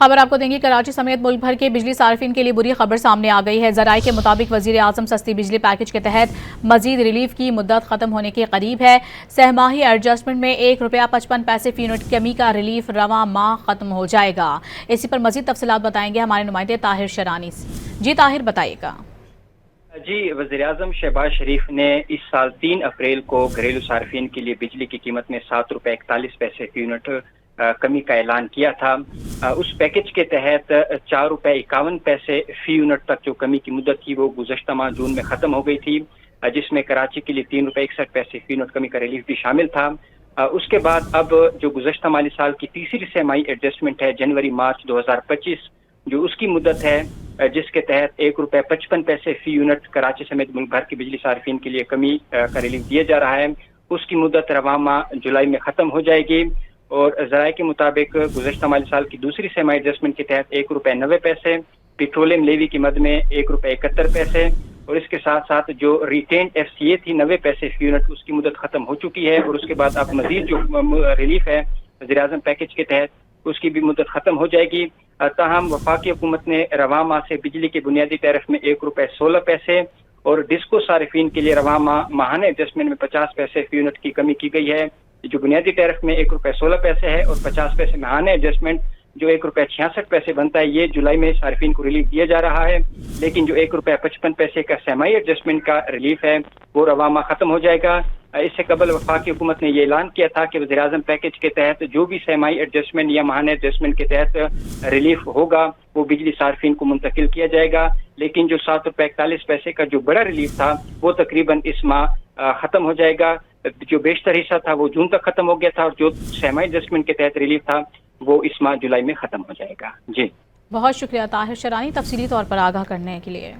خبر آپ کو دیں گے، کراچی سمیت ملک بھر کے بجلی صارفین کے لیے بری خبر سامنے آ گئی ہے۔ ذرائع کے مطابق وزیر اعظم سستی بجلی پیکج کے تحت مزید ریلیف کی مدت ختم ہونے کے قریب ہے۔ سہ ماہی ایڈجسٹمنٹ میں ₹1.55 فی یونٹ کمی کا ریلیف رواں ماہ ختم ہو جائے گا۔ اسی پر مزید تفصیلات بتائیں گے ہمارے نمائندے طاہر شرانی سے۔ جی طاہر، بتائیے گا۔ جی، وزیراعظم شہباز شریف نے اس سال 3 اپریل کو گھریلو صارفین کے لیے بجلی کی قیمت میں ₹7.41 فی یونٹ کمی کا اعلان کیا تھا۔ اس پیکج کے تحت ₹4.51 فی یونٹ تک جو کمی کی مدت تھی وہ گزشتہ ماہ جون میں ختم ہو گئی تھی، جس میں کراچی کے لیے ₹3.61 فی یونٹ کمی کا ریلیف بھی شامل تھا۔ اس کے بعد اب جو گزشتہ مالی سال کی تیسری سہ ماہی ایڈجسٹمنٹ ہے جنوری مارچ 2025، جو اس کی مدت ہے جس کے تحت ₹1.55 فی یونٹ کراچی سمیت ملک بھر کے بجلی صارفین کے لیے کمی کا ریلیف دیا جا رہا ہے، اس کی مدت رواں ماہ جولائی میں ختم ہو جائے گی۔ اور ذرائع کے مطابق گزشتہ مالی سال کی دوسری سہ ماہی ایڈجسٹمنٹ کے تحت ₹1.90، پیٹرولیم لیوی کی مد میں ₹1.71، اور اس کے ساتھ ساتھ جو ریٹینڈ ایف سی اے تھی 90 پیسے فی یونٹ، اس کی مدت ختم ہو چکی ہے، اور اس کے بعد اب مزید جو ریلیف ہے وزیراعظم پیکج کے تحت اس کی بھی مدت ختم ہو جائے گی۔ تاہم وفاقی حکومت نے رواں ماہ سے بجلی کے بنیادی ٹیرف میں ₹1.16 اور ڈسکو صارفین کے لیے رواں ماہ ماہانہ ایڈجسٹمنٹ میں 50 پیسے فی یونٹ کی کمی کی گئی ہے۔ جو بنیادی ٹیرف میں ₹1.16 ہے اور 50 پیسے ماہانہ ایڈجسٹمنٹ جو ₹1.66 بنتا ہے، یہ جولائی میں صارفین کو ریلیف دیا جا رہا ہے، لیکن جو ₹1.55 کا سہ ماہی ایڈجسٹمنٹ کا ریلیف ہے وہ رواں ماہ ختم ہو جائے گا۔ اس سے قبل وفاقی حکومت نے یہ اعلان کیا تھا کہ وزیراعظم پیکج کے تحت جو بھی سہ ماہی ایڈجسٹمنٹ یا ماہانہ ایڈجسٹمنٹ کے تحت ریلیف ہوگا وہ بجلی صارفین کو منتقل کیا جائے گا، لیکن جو ₹7.41 کا جو بڑا ریلیف تھا وہ تقریباً اس ماہ ختم ہو جائے گا۔ جو بیشتر حصہ تھا وہ جون تک ختم ہو گیا تھا، اور جو سہ ماہی ایڈجسٹمنٹ کے تحت ریلیف تھا وہ اس ماہ جولائی میں ختم ہو جائے گا۔ جی بہت شکریہ طاہر شرانی تفصیلی طور پر آگاہ کرنے کے لیے۔